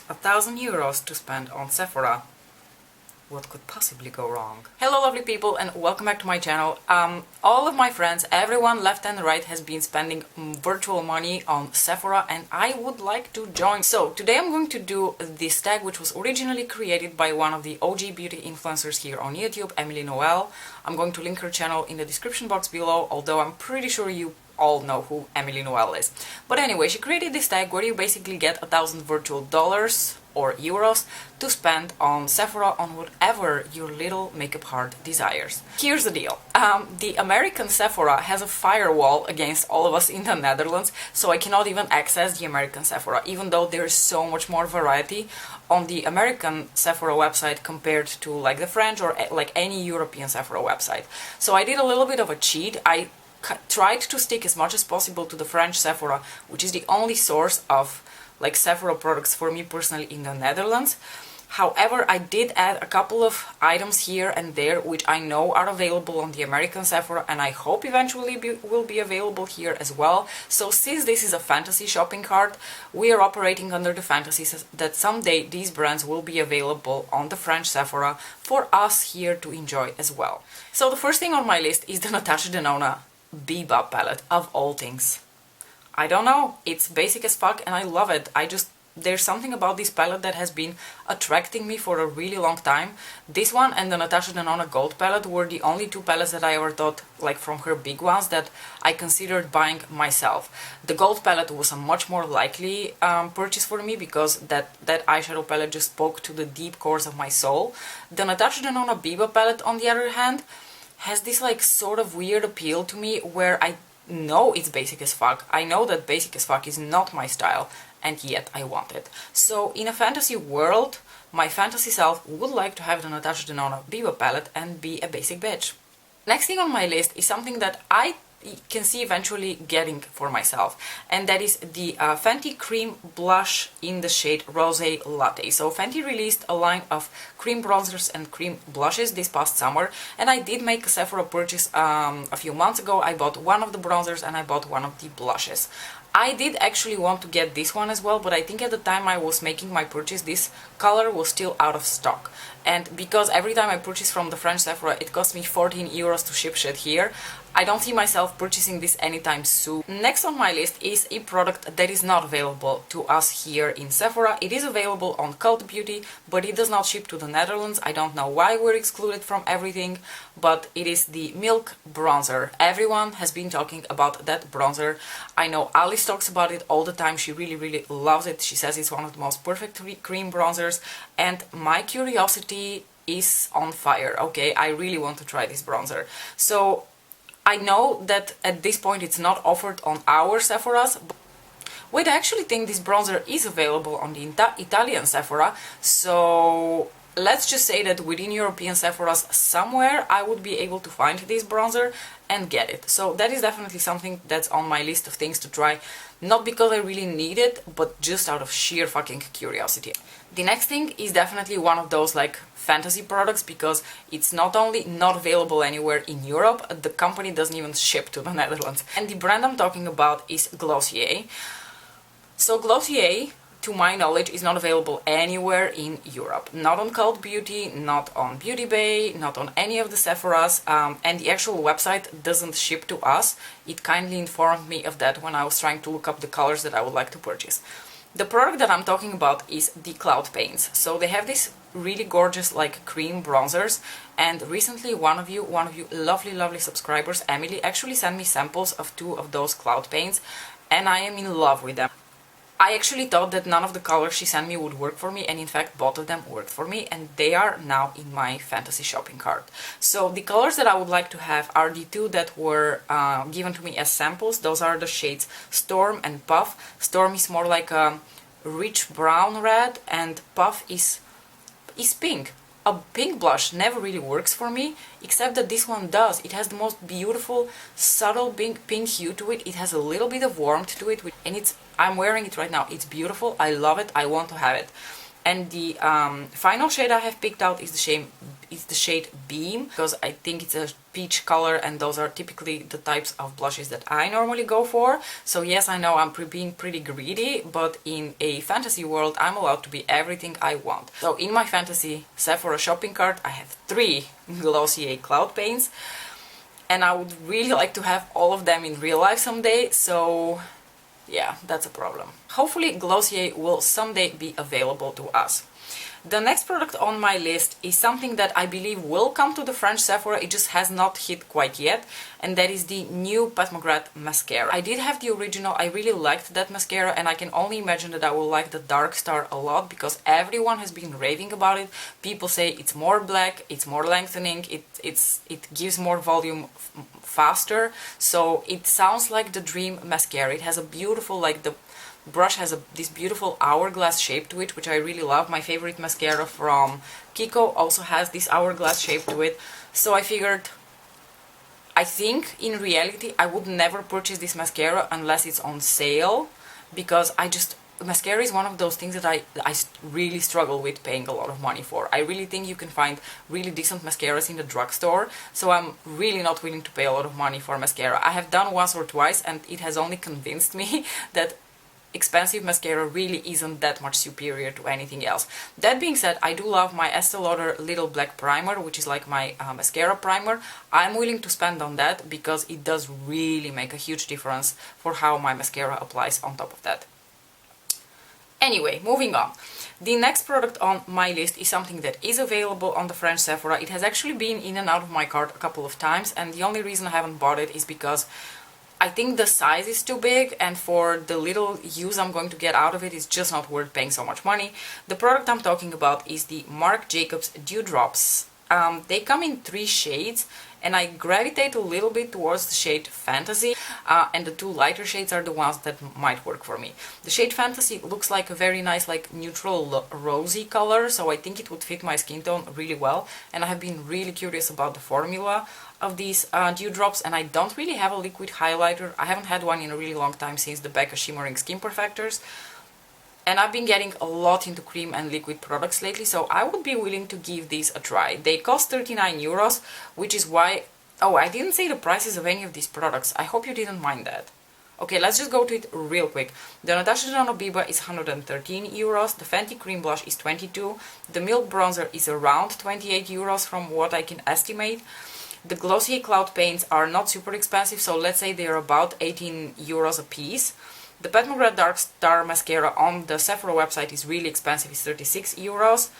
1,000 euros to spend on Sephora. What could possibly go wrong? Hello lovely people and welcome back to my channel. All of my friends, everyone left and right has been spending virtual money on Sephora and I would like to join. So today I'm going to do this tag which was originally created by one of the OG beauty influencers here on YouTube, Noel. I'm going to link her channel in the description box below, although I'm pretty sure you all know who Noel is. But anyway, she created this tag where you basically get 1,000 virtual dollars or euros to spend on Sephora on whatever your little makeup heart desires. Here's the deal. The American Sephora has a firewall against all of us in the Netherlands, so I cannot even access the American Sephora, even though there is so much more variety on the American Sephora website compared to like the French or like any European Sephora website. So I did a little bit of a cheat. I tried to stick as much as possible to the French Sephora, which is the only source of like Sephora products for me personally in the Netherlands. However, I did add a couple of items here and there which I know are available on the American Sephora and I hope eventually will be available here as well. So since this is a fantasy shopping cart, we are operating under the fantasy that someday these brands will be available on the French Sephora for us here to enjoy as well. So the first thing on my list is the Natasha Denona Bebop palette, of all things. I don't know, it's basic as fuck and I love it. There's something about this palette that has been attracting me for a really long time. This one and the Natasha Denona Gold palette were the only two palettes that I ever thought, like from her big ones, that I considered buying myself. The Gold palette was a much more likely purchase for me because that eyeshadow palette just spoke to the deep cores of my soul. The Natasha Denona Bebop palette, on the other hand, has this like sort of weird appeal to me where I know it's basic as fuck. I know that basic as fuck is not my style, and yet I want it. So in a fantasy world, my fantasy self would like to have the Natasha Denona Bebop palette and be a basic bitch. Next thing on my list is something that I can see eventually getting for myself, and that is the Fenty Cream Blush in the shade Rosé Latte. So Fenty released a line of cream bronzers and cream blushes this past summer, and I did make a Sephora purchase a few months ago. I bought one of the bronzers and I bought one of the blushes. I did actually want to get this one as well, but I think at the time I was making my purchase, this color was still out of stock. And because every time I purchase from the French Sephora, it cost me 14 euros to ship shit here, I don't see myself purchasing this anytime soon. Next on my list is a product that is not available to us here in Sephora. It is available on Cult Beauty, but it does not ship to the Netherlands. I don't know why we're excluded from everything, but it is the Milk Bronzer. Everyone has been talking about that bronzer. I know Alice talks about it all the time. She really loves it. She says it's one of the most perfect cream bronzers, and my curiosity is on fire. Okay, I really want to try this bronzer. So I know that at this point it's not offered on our Sephoras. Wait, I actually think this bronzer is available on the Italian Sephora, so let's just say that within European Sephoras somewhere I would be able to find this bronzer and get it. So that is definitely something that's on my list of things to try, not because I really need it, but just out of sheer fucking curiosity. The next thing is definitely one of those like fantasy products because it's not only not available anywhere in Europe, the company doesn't even ship to the Netherlands. And the brand I'm talking about is Glossier. So Glossier, to my knowledge, is not available anywhere in Europe. Not on Cult Beauty, not on Beauty Bay, not on any of the Sephoras, and the actual website doesn't ship to us. It kindly informed me of that when I was trying to look up the colors that I would like to purchase. The product that I'm talking about is the Cloud Paints. So they have these really gorgeous like cream bronzers, and recently one of you lovely subscribers, Emily, actually sent me samples of two of those Cloud Paints, and I am in love with them. I actually thought that none of the colors she sent me would work for me, and in fact both of them worked for me, and they are now in my fantasy shopping cart. So the colors that I would like to have are the two that were given to me as samples. Those are the shades Storm and Puff. Storm is more like a rich brown red, and Puff is pink. A pink blush never really works for me, except that this one does. It has the most beautiful, subtle pink hue to it. It has a little bit of warmth to it, and I'm wearing it right now. It's beautiful. I love it. I want to have it. And the final shade I have picked out is is the shade Beam, because I think it's a peach color and those are typically the types of blushes that I normally go for. So yes, I know I'm being pretty greedy, but in a fantasy world I'm allowed to be everything I want. So in my fantasy Sephora shopping cart I have 3 Glossier cloud paints, and I would really like to have all of them in real life someday, so yeah, that's a problem. Hopefully Glossier will someday be available to us. The next product on my list is something that I believe will come to the French Sephora, it just has not hit quite yet, and that is the new Pat McGrath mascara. I did have the original, I really liked that mascara, and I can only imagine that I will like the Dark Star a lot because everyone has been raving about it. People say it's more black, it's more lengthening, it gives more volume faster, so it sounds like the dream mascara. It has a beautiful, like the brush has this beautiful hourglass shape to it, which I really love. My favorite mascara from Kiko also has this hourglass shape to it. So I figured, I think in reality I would never purchase this mascara unless it's on sale, because mascara is one of those things that I really struggle with paying a lot of money for. I really think you can find really decent mascaras in the drugstore, so I'm really not willing to pay a lot of money for mascara. I have done once or twice and it has only convinced me that expensive mascara really isn't that much superior to anything else. That being said, I do love my Estee Lauder Little Black Primer, which is like my mascara primer. I'm willing to spend on that because it does really make a huge difference for how my mascara applies on top of that. Anyway, moving on. The next product on my list is something that is available on the French Sephora. It has actually been in and out of my cart a couple of times, and the only reason I haven't bought it is because I think the size is too big, and for the little use I'm going to get out of it, it's just not worth paying so much money. The product I'm talking about is the Marc Jacobs Dew Drops. They come in 3 shades, and I gravitate a little bit towards the shade Fantasy, and the 2 lighter shades are the ones that might work for me. The shade Fantasy looks like a very nice, like neutral rosy color, so I think it would fit my skin tone really well, and I have been really curious about the formula of these dew drops, and I don't really have a liquid highlighter. I haven't had one in a really long time, since the Becca Shimmering Skin Perfectors. And I've been getting a lot into cream and liquid products lately, so I would be willing to give these a try. They cost 39 euros, which is why... Oh, I didn't say the prices of any of these products. I hope you didn't mind that. Okay, let's just go to it real quick. The Natasha Denona Biba is 113 euros, the Fenty Cream Blush is 22, the Milk Bronzer is around 28 euros from what I can estimate. The Glossier Cloud Paints are not super expensive, so let's say they're about 18 euros a piece. The Pat McGrath Dark Star Mascara on the Sephora website is really expensive, it's 36 euros.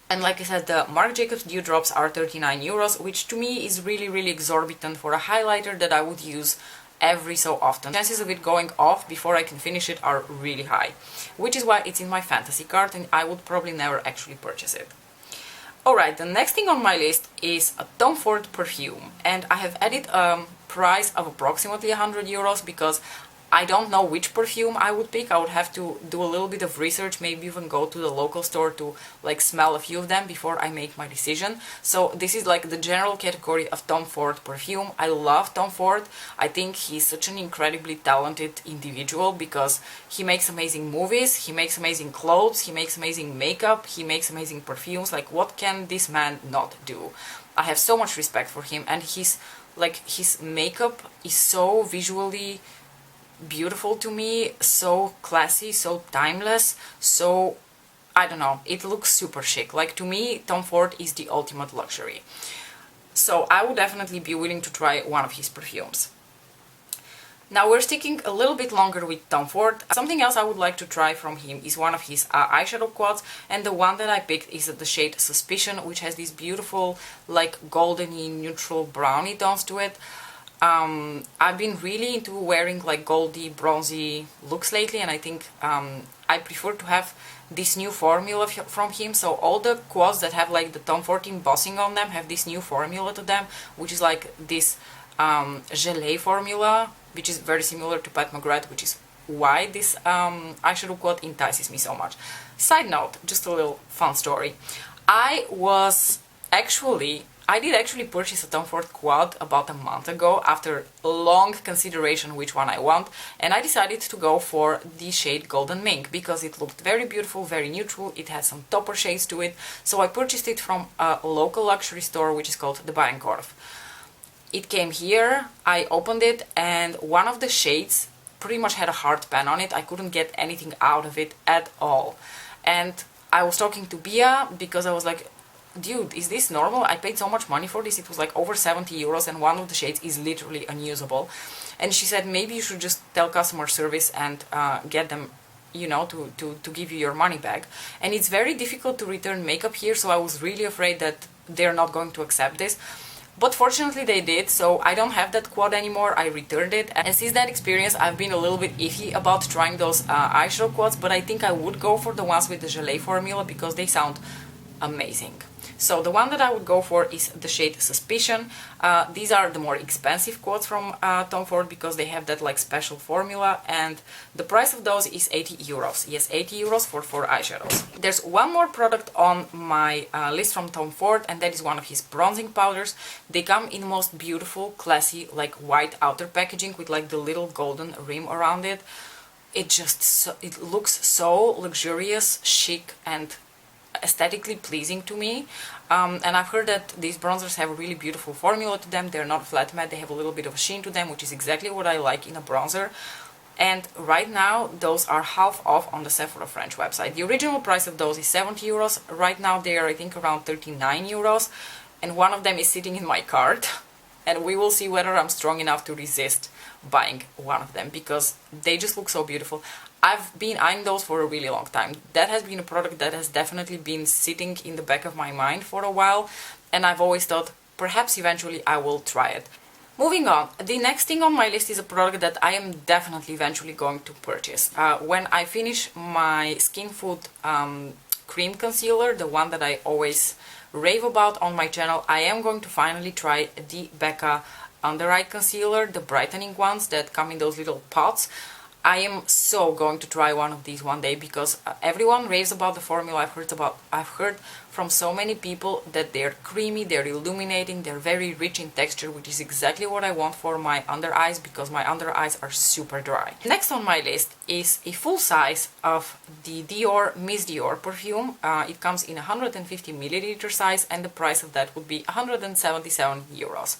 And like I said, the Marc Jacobs Dew Drops are 39 euros, which to me is really exorbitant for a highlighter that I would use every so often. Chances of it going off before I can finish it are really high, which is why it's in my fantasy cart and I would probably never actually purchase it. Alright, the next thing on my list is a Tom Ford perfume, and I have added a price of approximately 100 euros because I don't know which perfume I would pick. I would have to do a little bit of research, maybe even go to the local store to like smell a few of them before I make my decision. So this is like the general category of Tom Ford perfume. I love Tom Ford. I think he's such an incredibly talented individual because he makes amazing movies, he makes amazing clothes, he makes amazing makeup, he makes amazing perfumes. Like, what can this man not do? I have so much respect for him, and his makeup is so visually beautiful to me, so classy, so timeless, so I don't know, it looks super chic. Like, to me, Tom Ford is the ultimate luxury. So I would definitely be willing to try one of his perfumes. Now we're sticking a little bit longer with Tom Ford. Something else I would like to try from him is one of his eyeshadow quads, and the one that I picked is the shade Suspicion, which has these beautiful like goldeny neutral brownie tones to it. I've been really into wearing like goldy, bronzy looks lately, and I think I prefer to have this new formula from him. So all the quads that have like the Tom Ford embossing on them have this new formula to them, which is like this gelée formula, which is very similar to Pat McGrath, which is why this eyeshadow quad entices me so much. Side note, just a little fun story. I was actually I did actually purchase a Tom Ford quad about a month ago after long consideration which one I want, and I decided to go for the shade Golden Mink because it looked very beautiful, very neutral, it had some topper shades to it, so I purchased it from a local luxury store which is called the Bijenkorf. It came here, I opened it, and one of the shades pretty much had a hard pan on it. I couldn't get anything out of it at all. And I was talking to Bia because I was like, dude, is this normal? I paid so much money for this. It was like over 70 euros and one of the shades is literally unusable. And she said, maybe you should just tell customer service and get them, you know, to give you your money back. And it's very difficult to return makeup here, so I was really afraid that they're not going to accept this. But fortunately they did, so I don't have that quad anymore, I returned it. And since that experience I've been a little bit iffy about trying those eyeshadow quads, but I think I would go for the ones with the gelée formula because they sound amazing. So the one that I would go for is the shade Suspicion. These are the more expensive quads from Tom Ford because they have that like special formula, and the price of those is 80 euros. Yes, 80 euros for 4 eyeshadows. There's one more product on my list from Tom Ford, and that is one of his bronzing powders. They come in the most beautiful, classy, like white outer packaging with like the little golden rim around it. It looks so luxurious, chic, and aesthetically pleasing to me, and I've heard that these bronzers have a really beautiful formula to them. They're not flat matte, they have a little bit of a sheen to them, which is exactly what I like in a bronzer. And right now those are half off on the Sephora French website. The original price of those is 70 euros. Right now they are, I think, around 39 euros, and one of them is sitting in my cart, and we will see whether I'm strong enough to resist buying one of them because they just look so beautiful. I've been eyeing those for a really long time. That has been a product that has definitely been sitting in the back of my mind for a while, and I've always thought perhaps eventually I will try it. Moving on, the next thing on my list is a product that I am definitely eventually going to purchase. When I finish my Skin Food cream concealer, the one that I always rave about on my channel, I am going to finally try the Becca Under Eye Concealer, the brightening ones that come in those little pots. I am so going to try one of these one day because everyone raves about the formula. I've heard from so many people that they're creamy, they're illuminating, they're very rich in texture, which is exactly what I want for my under eyes because my under eyes are super dry. Next on my list is a full size of the Dior Miss Dior perfume. It comes in 150 milliliter size, and the price of that would be 177 euros.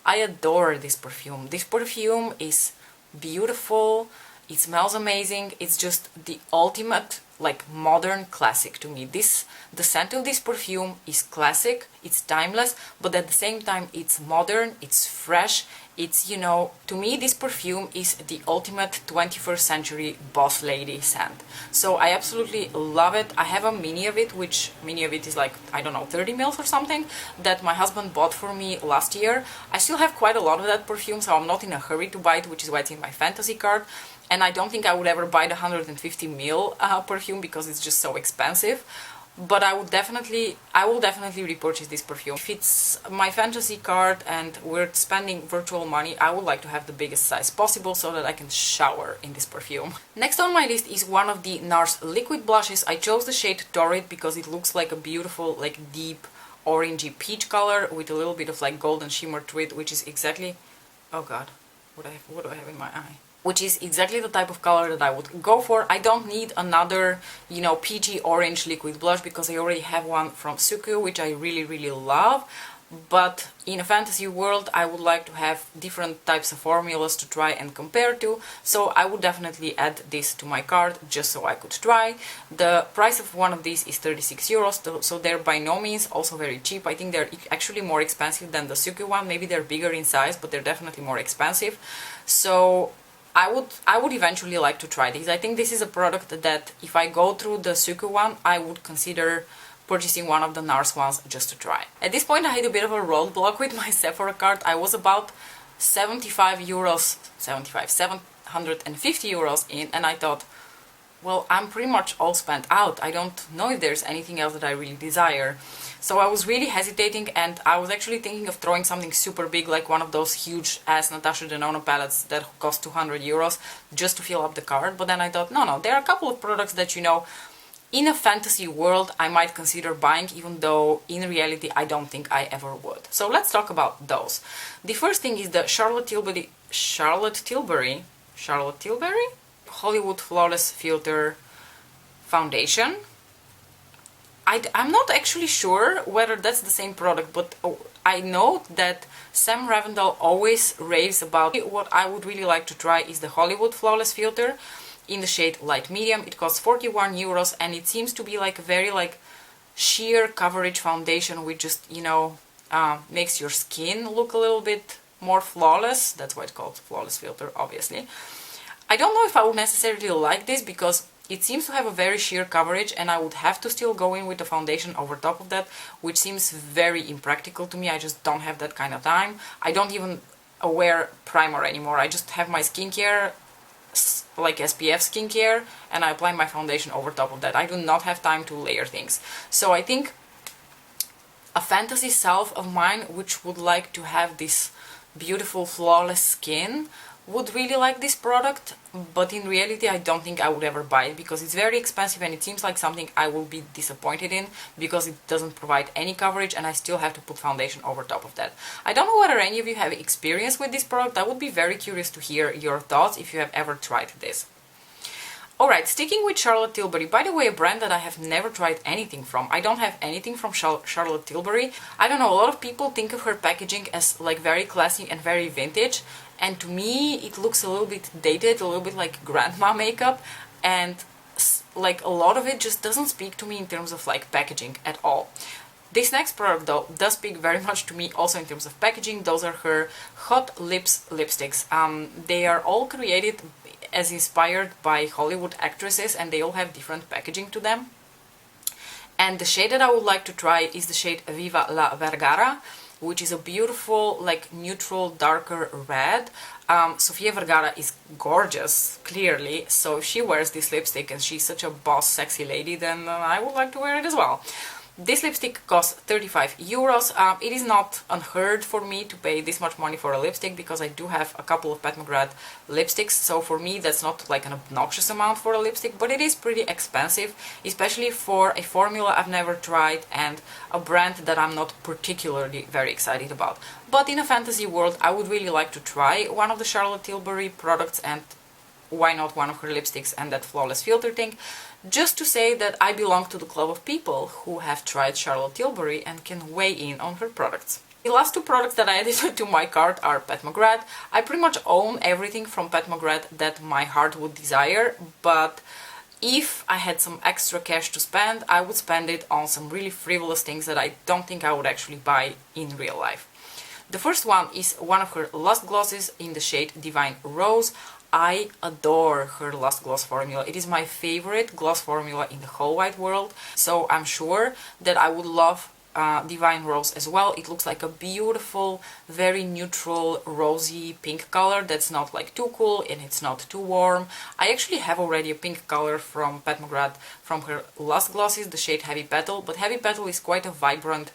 I adore this perfume. This perfume is beautiful. It smells amazing. It's just the ultimate like modern classic to me. The scent of this perfume is classic, it's timeless, but at the same time it's modern, it's fresh. It's, you know, to me this perfume is the ultimate 21st century boss lady scent. So I absolutely love it. I have a mini of it, which mini of it is like, I don't know, 30 mils or something, that my husband bought for me last year. I still have quite a lot of that perfume, so I'm not in a hurry to buy it, which is why it's in my fantasy cart. And I don't think I would ever buy the 150 ml perfume because it's just so expensive. But I will definitely repurchase this perfume. If it's my fantasy cart and we're spending virtual money, I would like to have the biggest size possible so that I can shower in this perfume. Next on my list is one of the NARS liquid blushes. I chose the shade Torrid because it looks like a beautiful, like deep orangey peach color with a little bit of like golden shimmer to it, which is exactly, oh god, what do I have in my eye? Which is exactly the type of color that I would go for. I don't need another, you know, peachy orange liquid blush because I already have one from Suku, which I really love. But in a fantasy world, I would like to have different types of formulas to try and compare to, so I would definitely add this to my cart just so I could try. The price of one of these is 36 euros, so they're by no means also very cheap. I think they're actually more expensive than the Suku one. Maybe they're bigger in size, but they're definitely more expensive. So I would eventually like to try these. I think this is a product that if I go through the Suku one, I would consider purchasing one of the NARS ones just to try. At this point I had a bit of a roadblock with my Sephora cart. I was about 750 euros in, and I thought, well, I'm pretty much all spent out. I don't know if there's anything else that I really desire. So I was really hesitating, and I was actually thinking of throwing something super big, like one of those huge ass Natasha Denona palettes that cost 200 euros just to fill up the cart. But then I thought, no, there are a couple of products that, you know, in a fantasy world I might consider buying, even though in reality I don't think I ever would. So let's talk about those. The first thing is the Charlotte Tilbury Hollywood Flawless Filter Foundation. I'm not actually sure whether that's the same product, but I know that Sam Ravendal always raves about it. What I would really like to try is the Hollywood Flawless Filter in the shade light medium. It costs 41 euros and it seems to be like a very like sheer coverage foundation, which just, you know, makes your skin look a little bit more flawless. That's why it's called Flawless Filter, obviously. I don't know if I would necessarily like this because it seems to have a very sheer coverage and I would have to still go in with the foundation over top of that, which seems very impractical to me. I just don't have that kind of time. I don't even wear primer anymore. I just have my skincare, like SPF skincare, and I apply my foundation over top of that. I do not have time to layer things. So I think a fantasy self of mine, which would like to have this beautiful flawless skin, would really like this product, but in reality I don't think I would ever buy it because it's very expensive and it seems like something I will be disappointed in because it doesn't provide any coverage and I still have to put foundation over top of that. I don't know whether any of you have experience with this product. I would be very curious to hear your thoughts if you have ever tried this. Alright, sticking with Charlotte Tilbury, by the way, a brand that I have never tried anything from. I don't have anything from Charlotte Tilbury. I don't know, a lot of people think of her packaging as like very classy and very vintage, and to me it looks a little bit dated, a little bit like grandma makeup, and like a lot of it just doesn't speak to me in terms of like packaging at all. This next product though does speak very much to me also in terms of packaging. Those are her Hot Lips lipsticks. They are all created as inspired by Hollywood actresses and they all have different packaging to them. And the shade that I would like to try is the shade Viva la Vergara, which is a beautiful like neutral darker red. Sofia Vergara is gorgeous, clearly, so if she wears this lipstick and she's such a boss sexy lady, then I would like to wear it as well. This lipstick costs 35 euros. It is not unheard for me to pay this much money for a lipstick because I do have a couple of Pat McGrath lipsticks, so for me that's not like an obnoxious amount for a lipstick, but it is pretty expensive, especially for a formula I've never tried and a brand that I'm not particularly very excited about. But in a fantasy world I would really like to try one of the Charlotte Tilbury products, and why not one of her lipsticks and that flawless filter thing, just to say that I belong to the club of people who have tried Charlotte Tilbury and can weigh in on her products. The last two products that I added to my cart are Pat McGrath. I pretty much own everything from Pat McGrath that my heart would desire, but if I had some extra cash to spend, I would spend it on some really frivolous things that I don't think I would actually buy in real life. The first one is one of her Lust Glosses in the shade Divine Rose. I adore her Lust Gloss formula. It is my favorite gloss formula in the whole wide world, so I'm sure that I would love Divine Rose as well. It looks like a beautiful, very neutral, rosy pink color that's not like too cool and it's not too warm. I actually have already a pink color from Pat McGrath from her Lust Glosses, the shade Heavy Petal, but Heavy Petal is quite a vibrant,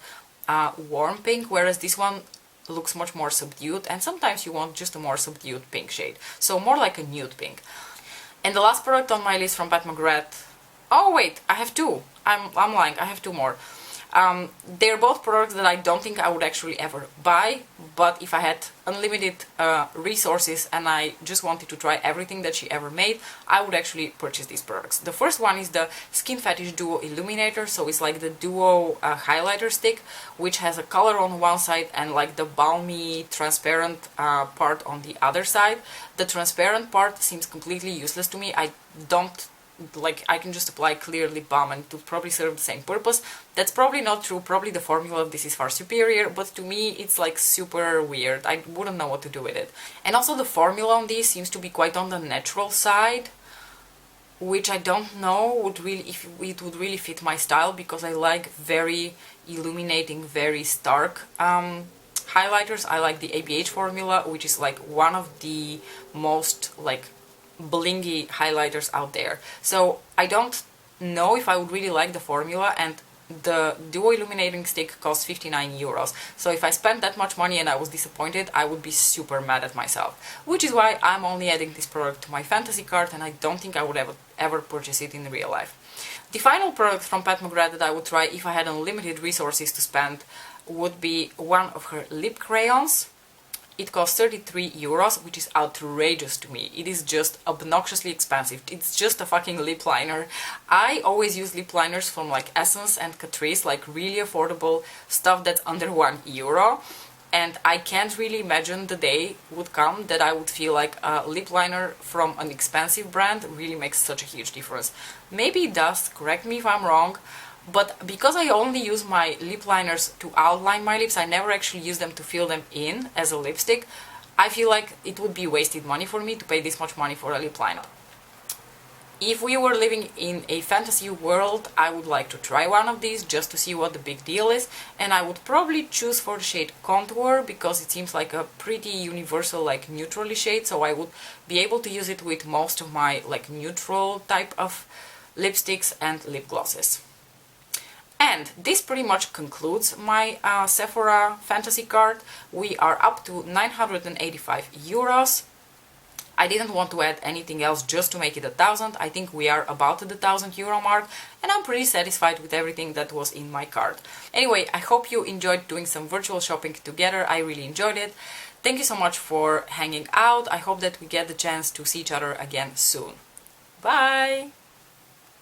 warm pink, whereas this one looks much more subdued, and sometimes you want just a more subdued pink shade, so more like a nude pink. And the last product on my list from Pat McGrath, oh wait, I have two, I'm lying, I have two more. They're both products that I don't think I would actually ever buy, but if I had unlimited resources and I just wanted to try everything that she ever made, I would actually purchase these products. The first one is the Skin Fetish Duo Illuminator, so it's like the duo highlighter stick, which has a color on one side and like the balmy transparent part on the other side. The transparent part seems completely useless to me. I don't like, I can just apply clear lip balm and it would probably serve the same purpose. That's probably not true, probably the formula of this is far superior, but to me it's like super weird. I wouldn't know what to do with it. And also the formula on this seems to be quite on the natural side, which I don't know would really, if it would really fit my style, because I like very illuminating, very stark highlighters. I like the ABH formula, which is like one of the most like blingy highlighters out there. So I don't know if I would really like the formula, and the Duo Illuminating Stick cost 59 euros. So if I spent that much money and I was disappointed, I would be super mad at myself. Which is why I'm only adding this product to my fantasy cart, and I don't think I would ever purchase it in real life. The final product from Pat McGrath that I would try if I had unlimited resources to spend would be one of her lip crayons. It costs 33 euros, which is outrageous to me. It is just obnoxiously expensive. It's just a fucking lip liner. I always use lip liners from like Essence and Catrice, like really affordable stuff that's under 1 euro. And I can't really imagine the day would come that I would feel like a lip liner from an expensive brand really makes such a huge difference. Maybe it does, correct me if I'm wrong, but because I only use my lip liners to outline my lips, I never actually use them to fill them in as a lipstick, I feel like it would be wasted money for me to pay this much money for a lip liner. If we were living in a fantasy world, I would like to try one of these just to see what the big deal is, and I would probably choose for the shade Contour because it seems like a pretty universal like neutrally shade, so I would be able to use it with most of my like neutral type of lipsticks and lip glosses. And this pretty much concludes my Sephora Fantasy Cart. We are up to 985 euros. I didn't want to add anything else just to make it 1,000. I think we are about the 1,000 euro mark, and I'm pretty satisfied with everything that was in my cart. Anyway, I hope you enjoyed doing some virtual shopping together. I really enjoyed it. Thank you so much for hanging out. I hope that we get the chance to see each other again soon. Bye!